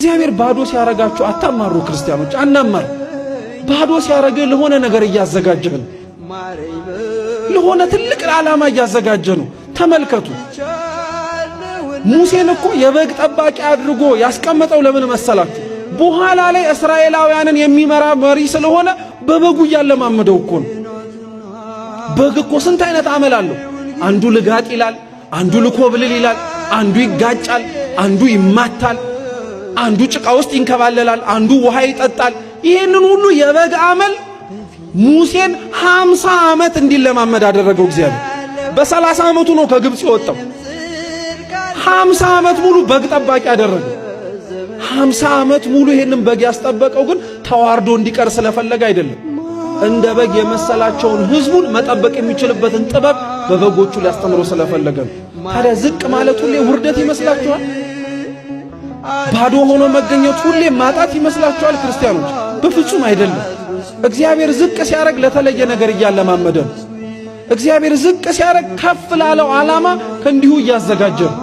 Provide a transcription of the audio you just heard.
እግዚአብሔር ባዶ ሲያረጋችሁ አታማሩ ክርስቲያኖች፣ አናማር። ባዶ ሲያረግ ለሆነ ነገር እያዘጋጀህ ነው፣ ለሆነ ትልቅ ዓላማ እያዘጋጀህ ነው። ተመልከቱ፣ ሙሴን እኮ የበግ ጠባቂ አድርጎ ያስቀመጠው ለምን መሰላችሁ? በኋላ ላይ እስራኤላውያንን የሚመራ መሪ ስለሆነ በበጉ እያለማመደው እኮ ነው። በግ እኮ ስንት አይነት አመል አለው። አንዱ ልጋጥ ይላል፣ አንዱ ልኮብልል ይላል፣ አንዱ ይጋጫል፣ አንዱ ይማታል፣ አንዱ ጭቃ ውስጥ ይንከባለላል፣ አንዱ ውሃ ይጠጣል። ይሄንን ሁሉ የበግ አመል ሙሴን 50 ዓመት እንዲለማመድ አደረገው እግዚአብሔር። በ30 ዓመቱ ነው ከግብጽ የወጣው። 50 ዓመት ሙሉ በግ ጠባቂ አደረገው። 50 ዓመት ሙሉ ይሄንን በግ ያስጠበቀው ግን ተዋርዶ እንዲቀር ስለፈለገ አይደለም። እንደ በግ የመሰላቸውን ህዝቡን መጠበቅ የሚችልበትን ጥበብ በበጎቹ ሊያስተምሮ ስለፈለገ ነው። ታዲያ ዝቅ ማለት ሁሌ ውርደት ይመስላችኋል? ባዶ ሆኖ መገኘት ሁሌ ማጣት ይመስላችኋል? ክርስቲያኖች በፍጹም አይደለም። እግዚአብሔር ዝቅ ሲያረግ ለተለየ ነገር እያለማመደ ነው። እግዚአብሔር ዝቅ ሲያረግ ከፍ ላለው ዓላማ ከእንዲሁ እያዘጋጀ ነው።